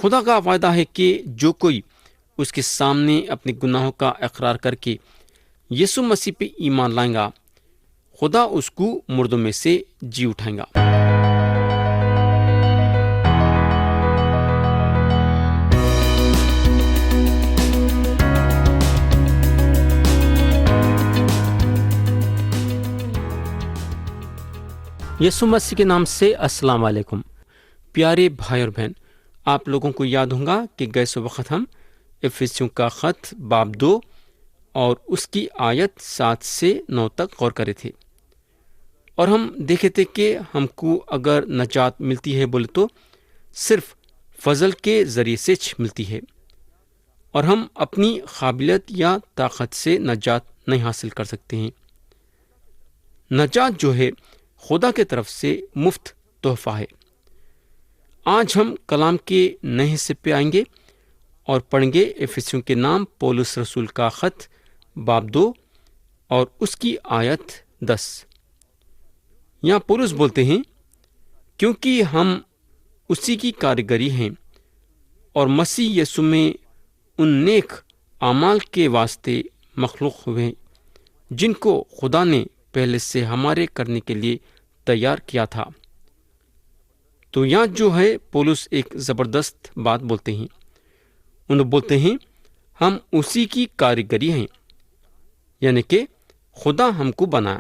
خدا کا وعدہ ہے کہ جو کوئی اس کے سامنے اپنے گناہوں کا اقرار کر کے یسوع مسیح پہ ایمان لائے گا، خدا اس کو مردوں میں سے جی اٹھائے گا۔ یسوع مسیح کے نام سے السلام علیکم پیارے بھائی اور بہن، آپ لوگوں کو یاد ہوگا کہ گئے سو وقت ہم افسیوں کا خط باب 2 اور اس کی آیت 7 سے 9 تک غور کرے تھے، اور ہم دیکھے تھے کہ ہم کو اگر نجات ملتی ہے بولے تو صرف فضل کے ذریعے سے ملتی ہے، اور ہم اپنی قابلیت یا طاقت سے نجات نہیں حاصل کر سکتے ہیں۔ نجات جو ہے خدا کی طرف سے مفت تحفہ ہے۔ آج ہم کلام کے نئے حصے پہ آئیں گے اور پڑھیں گے افسیوں کے نام پولس رسول کا خط باب 2 اور اس کی آیت 10۔ یہاں پولس بولتے ہیں، کیونکہ ہم اسی کی کاریگری ہیں اور مسیح یسوع میں ان نیک اعمال کے واسطے مخلوق ہوئے ہیں جن کو خدا نے پہلے سے ہمارے کرنے کے لیے تیار کیا تھا۔ تو یہاں جو ہے پولس ایک زبردست بات بولتے ہیں، انہوں بولتے ہیں ہم اسی کی کاریگری ہیں، یعنی کہ خدا ہم کو بنایا،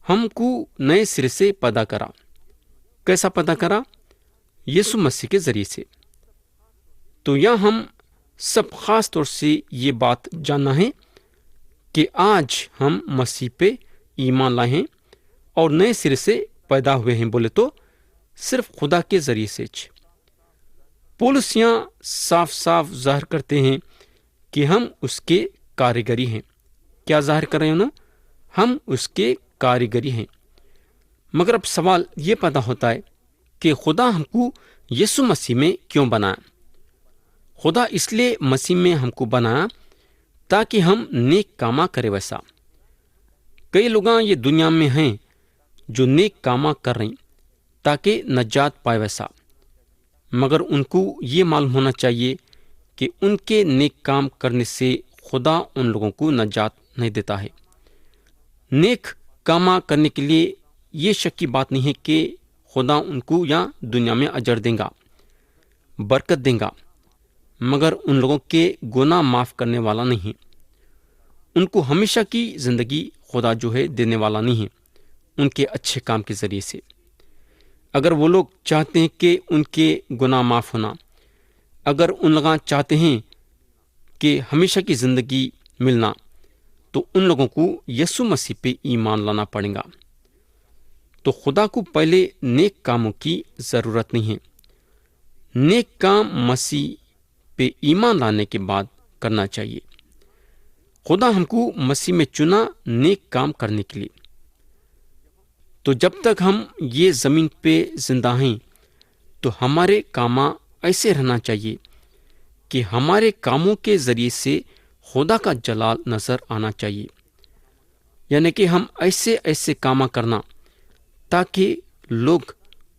ہم کو نئے سرے سے پیدا کرا۔ کیسا پیدا کرا؟ یسوع مسیح کے ذریعے سے۔ تو یہاں ہم سب خاص طور سے یہ بات جاننا ہے کہ آج ہم مسیح پہ ایمان لائے ہیں اور نئے سرے سے پیدا ہوئے ہیں بولے تو صرف خدا کے ذریعے سے۔ پولس یہاں صاف صاف ظاہر کرتے ہیں کہ ہم اس کے کاریگری ہیں۔ کیا ظاہر کر رہے ہیں انہوں؟ ہم اس کے کاریگری ہیں۔ مگر اب سوال یہ پیدا ہوتا ہے کہ خدا ہم کو یسوع مسیح میں کیوں بنایا؟ خدا اس لیے مسیح میں ہم کو بنایا تاکہ ہم نیک کاما کرے ویسا۔ کئی لوگاں یہ دنیا میں ہیں جو نیک کاما کر رہے ہیں تاکہ نجات پائے ویسا، مگر ان کو یہ معلوم ہونا چاہیے کہ ان کے نیک کام کرنے سے خدا ان لوگوں کو نجات نہیں دیتا ہے۔ نیک کاما کرنے کے لیے یہ شک کی بات نہیں ہے کہ خدا ان کو یا دنیا میں اجر دے گا، برکت دے گا، مگر ان لوگوں کے گناہ معاف کرنے والا نہیں ہے۔ ان کو ہمیشہ کی زندگی خدا جو ہے دینے والا نہیں ہے ان کے اچھے کام کے ذریعے سے۔ اگر وہ لوگ چاہتے ہیں کہ ان کے گناہ معاف ہونا، اگر ان لوگ چاہتے ہیں کہ ہمیشہ کی زندگی ملنا، تو ان لوگوں کو یسوع مسیح پہ ایمان لانا پڑے گا۔ تو خدا کو پہلے نیک کاموں کی ضرورت نہیں ہے۔ نیک کام مسیح پہ ایمان لانے کے بعد کرنا چاہیے۔ خدا ہم کو مسیح میں چنا نیک کام کرنے کے لیے۔ تو جب تک ہم یہ زمین پہ زندہ ہیں تو ہمارے کاماں ایسے رہنا چاہیے کہ ہمارے کاموں کے ذریعے سے خدا کا جلال نظر آنا چاہیے، یعنی کہ ہم ایسے ایسے کاماں کرنا تاکہ لوگ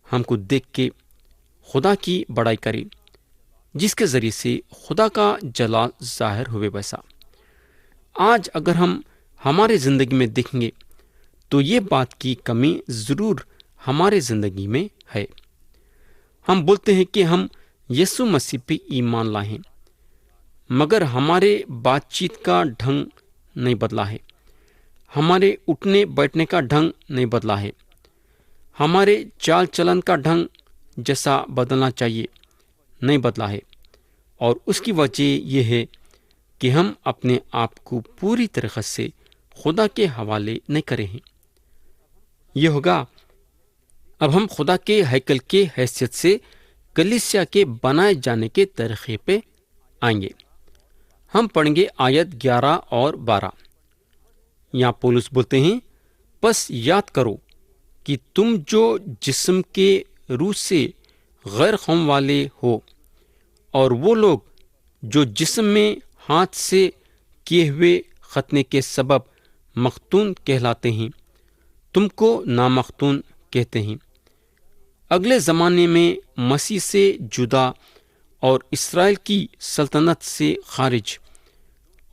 ہم کو دیکھ کے خدا کی بڑائی کریں، جس کے ذریعے سے خدا کا جلال ظاہر ہوئے ویسا۔ آج اگر ہم ہمارے زندگی میں دیکھیں گے تو یہ بات کی کمی ضرور ہمارے زندگی میں ہے۔ ہم بولتے ہیں کہ ہم یسوع مسیح پہ ایمان لائے ہیں، مگر ہمارے بات چیت کا ڈھنگ نہیں بدلا ہے، ہمارے اٹھنے بیٹھنے کا ڈھنگ نہیں بدلا ہے، ہمارے چال چلن کا ڈھنگ جیسا بدلنا چاہیے نہیں بدلا ہے، اور اس کی وجہ یہ ہے کہ ہم اپنے آپ کو پوری طرح سے خدا کے حوالے نہیں کرے ہیں۔ یہ ہوگا اب ہم خدا کے ہیکل کے حیثیت سے کلیسیا کے بنائے جانے کے طریقے پہ آئیں گے۔ ہم پڑھیں گے آیت 11 اور 12۔ یہاں پولس بولتے ہیں، پس یاد کرو کہ تم جو جسم کے روح سے غیر قوم والے ہو، اور وہ لوگ جو جسم میں ہاتھ سے کیے ہوئے ختنے کے سبب مختون کہلاتے ہیں، تم کو نامختون کہتے ہیں۔ اگلے زمانے میں مسیح سے جدا اور اسرائیل کی سلطنت سے خارج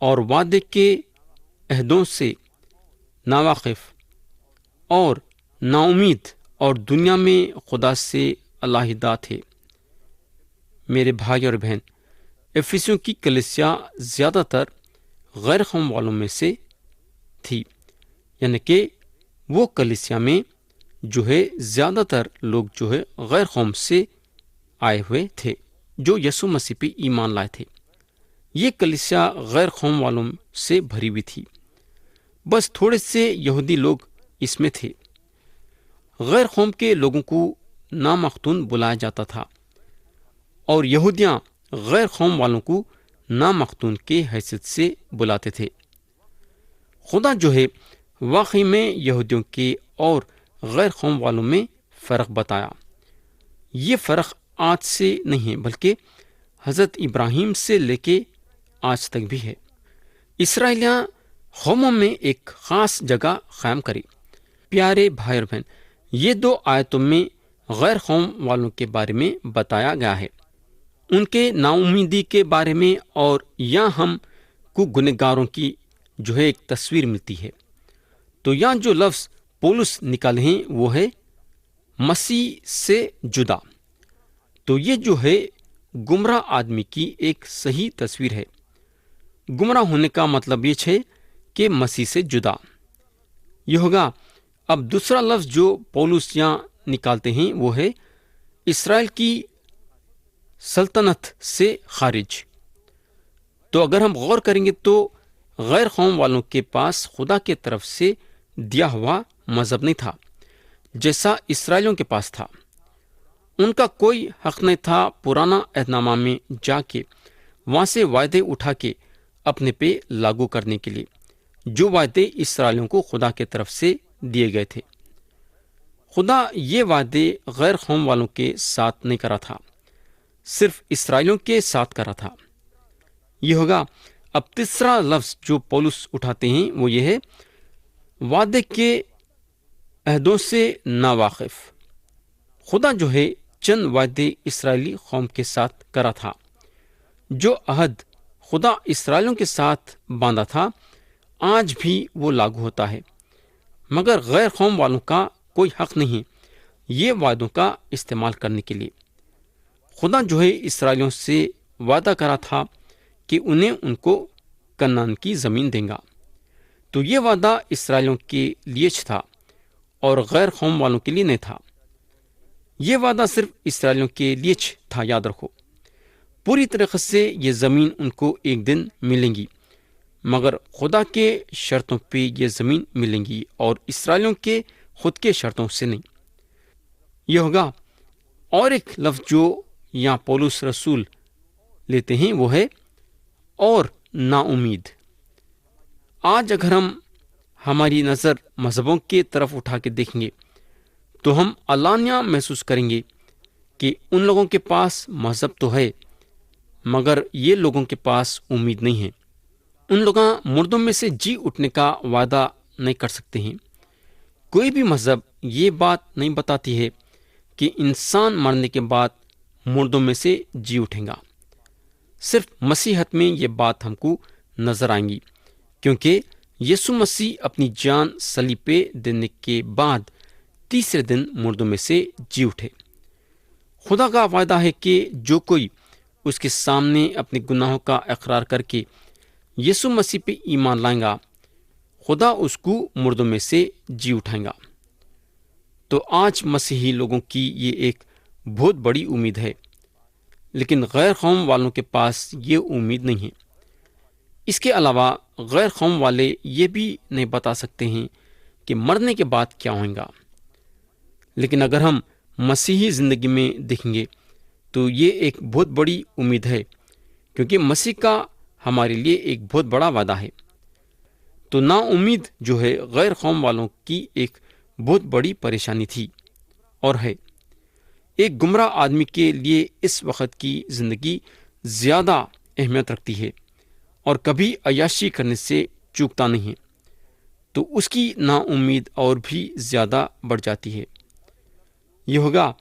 اور وعدے کے عہدوں سے ناواقف اور نا امید اور دنیا میں خدا سے علیحدہ تھے۔ میرے بھائی اور بہن، افسیوں کی کلیسیا زیادہ تر غیر قوم والوں میں سے تھی، یعنی کہ وہ کلیسیا میں زیادہ تر لوگ غیر قوم سے آئے ہوئے تھے جو یسوع مسیح پہ ایمان لائے تھے۔ یہ کلیسیا غیر قوم والوں سے بھری ہوئی تھی، بس تھوڑے سے یہودی لوگ اس میں تھے۔ غیر قوم کے لوگوں کو نامختون بلایا جاتا تھا اور یہودیاں غیر قوم والوں کو نامختون کے حیثیت سے بلاتے تھے۔ خدا واقعی میں یہودیوں کے اور غیر قوم والوں میں فرق بتایا۔ یہ فرق آج سے نہیں بلکہ حضرت ابراہیم سے لے کے آج تک بھی ہے۔ اسرائیلیاں قوموں میں ایک خاص جگہ قائم کری۔ پیارے بھائی اور بہن، یہ 2 آیتوں میں غیر قوم والوں کے بارے میں بتایا گیا ہے، ان کے نا امیدی کے بارے میں، اور یہاں ہم کو گنہگاروں کی ایک تصویر ملتی ہے۔ تو یہاں جو لفظ پولس نکالے ہیں وہ ہے مسیح سے جدا۔ تو یہ گمراہ آدمی کی ایک صحیح تصویر ہے۔ گمراہ ہونے کا مطلب یہ ہے کہ مسیح سے جدا یہ ہوگا۔ اب دوسرا لفظ جو پولس یہاں نکالتے ہیں وہ ہے اسرائیل کی سلطنت سے خارج۔ تو اگر ہم غور کریں گے تو غیر قوم والوں کے پاس خدا کی طرف سے دیا ہوا مذہب نہیں تھا جیسا اسرائیلیوں کے پاس تھا۔ ان کا کوئی حق نہیں تھا پرانا عہد نامہ میں جا کے وہاں سے وعدے اٹھا کے اپنے پہ لاگو کرنے کے لیے، جو وعدے اسرائیلیوں کو خدا کی طرف سے دیے گئے تھے۔ خدا یہ وعدے غیر قوم والوں کے ساتھ نہیں کرا تھا، صرف اسرائیلیوں کے ساتھ کرا تھا۔ یہ ہوگا۔ اب تیسرا لفظ جو پولس اٹھاتے ہیں وہ یہ ہے وعدے کے عہدوں سے ناواقف۔ خدا چند وعدے اسرائیلی قوم کے ساتھ کرا تھا۔ جو عہد خدا اسرائیلیوں کے ساتھ باندھا تھا آج بھی وہ لاگو ہوتا ہے، مگر غیر قوم والوں کا کوئی حق نہیں یہ وعدوں کا استعمال کرنے کے لیے۔ خدا اسرائیلیوں سے وعدہ کرا تھا کہ انہیں ان کو کنعان کی زمین دیں گا۔ تو یہ وعدہ اسرائیلیوں کے لیے تھا اور غیر قوم والوں کے لیے نہیں تھا۔ یہ وعدہ صرف اسرائیلیوں کے لیے تھا، یاد رکھو۔ پوری طریقے سے یہ زمین ان کو ایک دن ملیں گی، مگر خدا کے شرطوں پہ یہ زمین ملیں گی اور اسرائیلیوں کے خود کے شرطوں سے نہیں۔ یہ ہوگا۔ اور ایک لفظ جو یہاں پولس رسول لیتے ہیں وہ ہے اور نا امید۔ آج اگر ہم ہماری نظر مذہبوں کی طرف اٹھا کے دیکھیں گے تو ہم علانیہ محسوس کریں گے کہ ان لوگوں کے پاس مذہب تو ہے مگر یہ لوگوں کے پاس امید نہیں ہے۔ ان لوگوں مردوں میں سے جی اٹھنے کا وعدہ نہیں کر سکتے ہیں۔ کوئی بھی مذہب یہ بات نہیں بتاتی ہے کہ انسان مرنے کے بعد مردوں میں سے جی اٹھیں گا۔ صرف مسیحیت میں یہ بات ہم کو نظر آئیں گی، کیونکہ یسوع مسیح اپنی جان صلیب پہ دینے کے بعد تیسرے دن مردوں میں سے جی اٹھے۔ خدا کا وعدہ ہے کہ جو کوئی اس کے سامنے اپنے گناہوں کا اقرار کر کے یسوع مسیح پہ ایمان لائے گا، خدا اس کو مردوں میں سے جی اٹھائے گا۔ تو آج مسیحی لوگوں کی یہ ایک بہت بڑی امید ہے، لیکن غیر قوم والوں کے پاس یہ امید نہیں ہے۔ اس کے علاوہ غیر قوم والے یہ بھی نہیں بتا سکتے ہیں کہ مرنے کے بعد کیا ہوگا۔ لیکن اگر ہم مسیحی زندگی میں دیکھیں گے تو یہ ایک بہت بڑی امید ہے، کیونکہ مسیح کا ہمارے لیے ایک بہت بڑا وعدہ ہے۔ تو نا امید جو ہے غیر قوم والوں کی ایک بہت بڑی پریشانی تھی اور ہے۔ ایک گمراہ آدمی کے لیے اس وقت کی زندگی زیادہ اہمیت رکھتی ہے اور کبھی عیاشی کرنے سے چوکتا نہیں ہے، تو اس کی نا امید اور بھی زیادہ بڑھ جاتی ہے۔ یہ ہوگا۔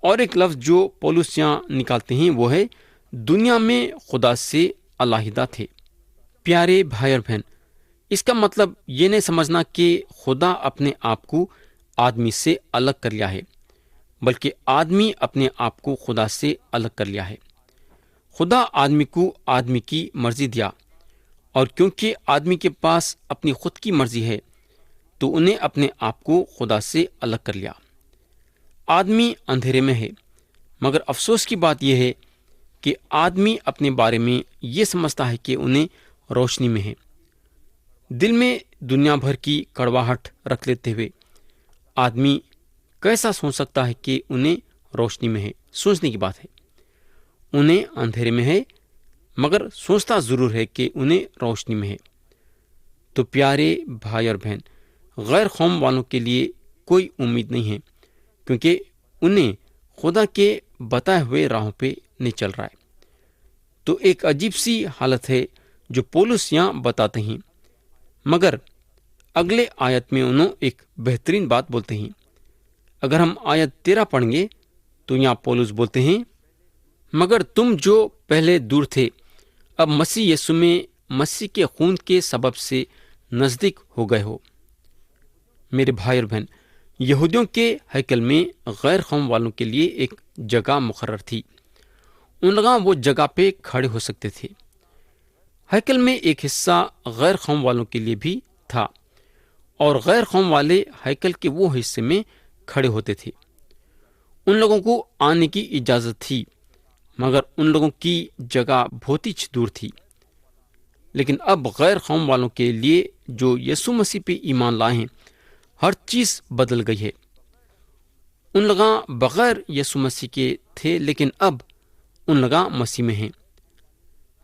اور ایک لفظ جو پولس یہاں نکالتے ہیں وہ ہے دنیا میں خدا سے علیحدہ تھے۔ پیارے بھائی اور بہن، اس کا مطلب یہ نہیں سمجھنا کہ خدا اپنے آپ کو آدمی سے الگ کر لیا ہے، بلکہ آدمی اپنے آپ کو خدا سے الگ کر لیا ہے۔ خدا آدمی کو آدمی کی مرضی دیا، اور کیونکہ آدمی کے پاس اپنی خود کی مرضی ہے تو انہیں اپنے آپ کو خدا سے الگ کر لیا۔ آدمی اندھیرے میں ہے، مگر افسوس کی بات یہ ہے کہ آدمی اپنے بارے میں یہ سمجھتا ہے کہ انہیں روشنی میں ہے۔ دل میں دنیا بھر کی کڑواہٹ رکھ لیتے ہوئے آدمی کیسا سوچ سکتا ہے کہ انہیں روشنی میں ہے؟ سوچنے کی بات ہے۔ انہیں اندھیرے میں ہے، مگر سوچتا ضرور ہے کہ انہیں روشنی میں ہے۔ تو پیارے بھائی اور بہن، غیر قوم والوں کے لیے کوئی امید نہیں ہے، کیونکہ انہیں خدا کے بتائے ہوئے راہوں پہ نہیں چل رہا ہے۔ تو ایک عجیب سی حالت ہے جو پولس یہاں بتاتے ہیں، مگر اگلے آیت میں انہوں ایک بہترین بات بولتے ہیں۔ اگر ہم آیت 13 پڑھیں گے تو یہاں پولس بولتے ہیں، مگر تم جو پہلے دور تھے اب مسیح یسوع میں مسیح کے خون کے سبب سے نزدیک ہو گئے ہو۔ میرے بھائی اور بہن، یہودیوں کے ہیکل میں غیر قوم والوں کے لیے ایک جگہ مقرر تھی۔ ان لوگ وہ جگہ پہ کھڑے ہو سکتے تھے۔ ہیکل میں ایک حصہ غیر قوم والوں کے لیے بھی تھا، اور غیر قوم والے ہیکل کے وہ حصے میں کھڑے ہوتے تھے۔ ان لوگوں کو آنے کی اجازت تھی، مگر ان لوگوں کی جگہ بہت ہی دور تھی۔ لیکن اب غیر قوم والوں کے لیے جو یسوع مسیح پہ ایمان لائے ہیں، ہر چیز بدل گئی ہے۔ ان لوگ بغیر یسوع مسیح کے تھے، لیکن اب ان لوگ مسیح میں ہیں۔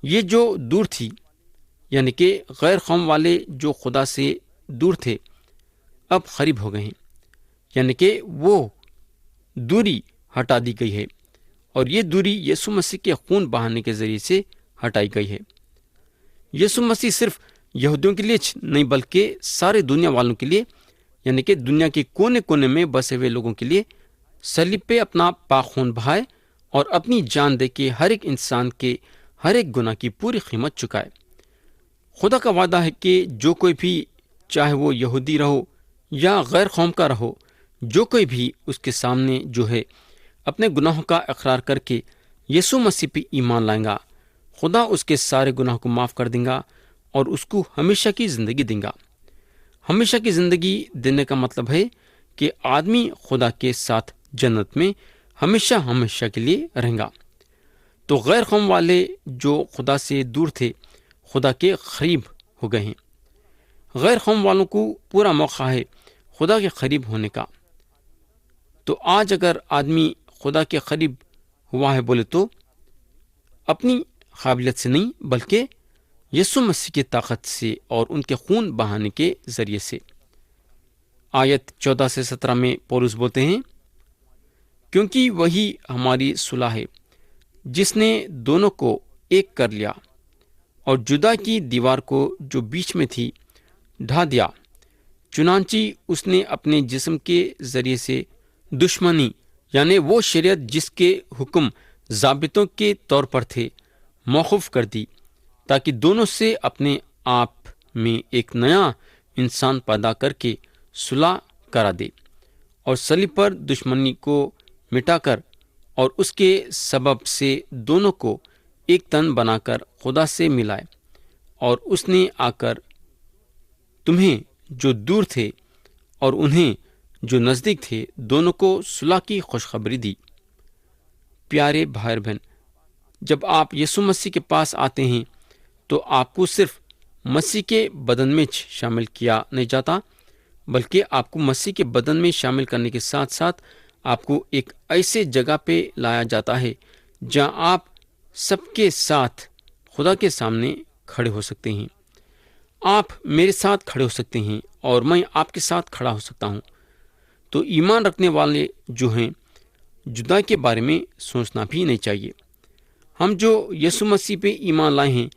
یہ جو دور تھی، یعنی کہ غیر قوم والے جو خدا سے دور تھے، اب قریب ہو گئے ہیں، یعنی کہ وہ دوری ہٹا دی گئی ہے، اور یہ دوری یسوع مسیح کے خون بہانے کے ذریعے سے ہٹائی گئی ہے۔ یسوع مسیح صرف یہودیوں کے لیے نہیں بلکہ سارے دنیا والوں کے لیے، یعنی کہ دنیا کے کونے کونے میں بسے ہوئے لوگوں کے لیے صلیب پہ اپنا پاک خون بہائے اور اپنی جان دے کے ہر ایک انسان کے ہر ایک گناہ کی پوری قیمت چکائے۔ خدا کا وعدہ ہے کہ جو کوئی بھی، چاہے وہ یہودی رہو یا غیر قوم کا رہو، جو کوئی بھی اس کے سامنے جو ہے اپنے گناہوں کا اقرار کر کے یسوع مسیح پہ ایمان لائیں گا، خدا اس کے سارے گناہوں کو معاف کر دیں گا اور اس کو ہمیشہ کی زندگی دیں گا۔ ہمیشہ کی زندگی دینے کا مطلب ہے کہ آدمی خدا کے ساتھ جنت میں ہمیشہ ہمیشہ کے لیے رہیں گا۔ تو غیر قوم والے جو خدا سے دور تھے، خدا کے قریب ہو گئے ہیں۔ غیر قوم والوں کو پورا موقع ہے خدا کے قریب ہونے کا۔ تو آج اگر آدمی خدا کے قریب ہوا ہے بولے تو اپنی قابلیت سے نہیں، بلکہ یسوع مسیح کی طاقت سے اور ان کے خون بہانے کے ذریعے سے۔ آیت 14 سے 17 میں پولس بولتے ہیں، کیونکہ وہی ہماری صلح ہے جس نے دونوں کو ایک کر لیا اور جدا کی دیوار کو جو بیچ میں تھی ڈھا دیا، چنانچہ اس نے اپنے جسم کے ذریعے سے دشمنی، یعنی وہ شریعت جس کے حکم ضابطوں کے طور پر تھے، موقوف کر دی، تاکہ دونوں سے اپنے آپ میں ایک نیا انسان پیدا کر کے صلح کرا دے، اور صلیب پر دشمنی کو مٹا کر اور اس کے سبب سے دونوں کو ایک تن بنا کر خدا سے ملائے، اور اس نے آ کر تمہیں جو دور تھے اور انہیں جو نزدیک تھے دونوں کو صلح کی خوشخبری دی۔ پیارے بھائی بہن، جب آپ یسوع مسیح کے پاس آتے ہیں تو آپ کو صرف مسیح کے بدن میں شامل کیا نہیں جاتا، بلکہ آپ کو مسیح کے بدن میں شامل کرنے کے ساتھ ساتھ آپ کو ایک ایسے جگہ پہ لایا جاتا ہے جہاں آپ سب کے ساتھ خدا کے سامنے کھڑے ہو سکتے ہیں۔ آپ میرے ساتھ کھڑے ہو سکتے ہیں اور میں آپ کے ساتھ کھڑا ہو سکتا ہوں۔ تو ایمان رکھنے والے جو ہیں، جدا کے بارے میں سوچنا بھی نہیں چاہیے۔ ہم جو یسوع مسیح پہ ایمان لائے ہیں،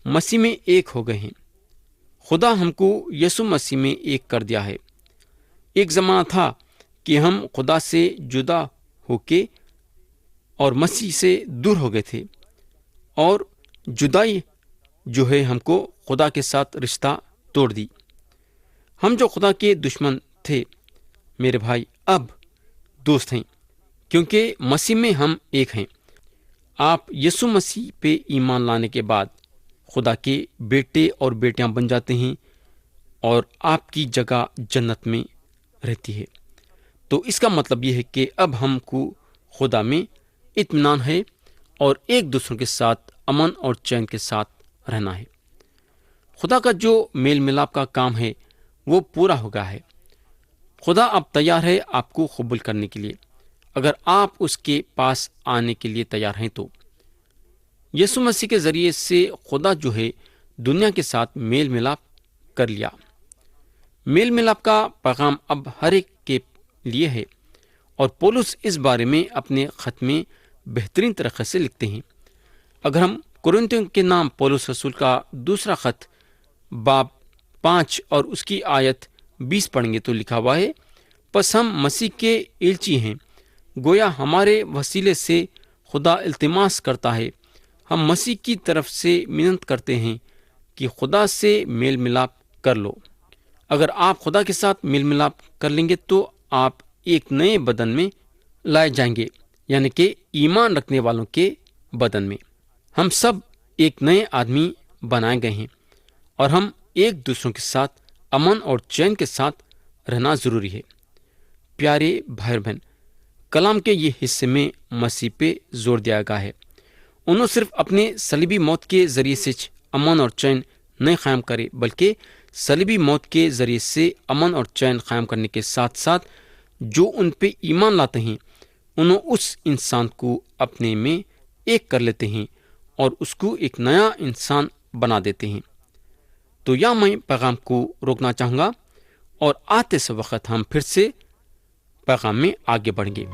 مسیح میں ایک ہو گئے ہیں۔ خدا ہم کو یسوع مسیح میں ایک کر دیا ہے۔ ایک زمانہ تھا کہ ہم خدا سے جدا ہو کے اور مسیح سے دور ہو گئے تھے، اور جدائی جو ہے ہم کو خدا کے ساتھ رشتہ توڑ دی۔ ہم جو خدا کے دشمن تھے میرے بھائی اب دوست ہیں، کیونکہ مسیح میں ہم ایک ہیں۔ آپ یسوع مسیح پہ ایمان لانے کے بعد خدا کے بیٹے اور بیٹیاں بن جاتے ہیں اور آپ کی جگہ جنت میں رہتی ہے۔ تو اس کا مطلب یہ ہے کہ اب ہم کو خدا میں اطمینان ہے اور ایک دوسرے کے ساتھ امن اور چین کے ساتھ رہنا ہے۔ خدا کا جو میل ملاپ کا کام ہے وہ پورا ہو گیا ہے۔ خدا اب تیار ہے آپ کو قبول کرنے کے لیے، اگر آپ اس کے پاس آنے کے لیے تیار ہیں تو۔ یسوع مسیح کے ذریعے سے خدا جو ہے دنیا کے ساتھ میل ملاپ کر لیا۔ میل ملاپ کا پیغام اب ہر ایک کے لیے ہے، اور پولس اس بارے میں اپنے خط میں بہترین طریقے سے لکھتے ہیں۔ اگر ہم کرنتیوں کے نام پولس رسول کا دوسرا خط باب 5 اور اس کی آیت 20 پڑھیں گے تو لکھا ہوا ہے، پس ہم مسیح کے ایلچی ہیں، گویا ہمارے وسیلے سے خدا التماس کرتا ہے، ہم مسیح کی طرف سے منت کرتے ہیں کہ خدا سے میل ملاپ کر لو۔ اگر آپ خدا کے ساتھ میل ملاپ کر لیں گے تو آپ ایک نئے بدن میں لائے جائیں گے، یعنی کہ ایمان رکھنے والوں کے بدن میں۔ ہم سب ایک نئے آدمی بنائے گئے ہیں، اور ہم ایک دوسروں کے ساتھ امن اور چین کے ساتھ رہنا ضروری ہے۔ پیارے بھائی اور بہن، کلام کے یہ حصے میں مسیح پہ زور دیا گیا ہے۔ انہوں صرف اپنے صلیبی موت کے ذریعے سے امن اور چین نہیں قائم کرے، بلکہ صلیبی موت کے ذریعے سے امن اور چین قائم کرنے کے ساتھ ساتھ جو ان پہ ایمان لاتے ہیں انہوں اس انسان کو اپنے میں ایک کر لیتے ہیں اور اس کو ایک نیا انسان بنا دیتے ہیں۔ تو یا میں پیغام کو روکنا چاہوں گا اور آتے سے وقت ہم پھر سے پیغام میں آگے بڑھیں گے۔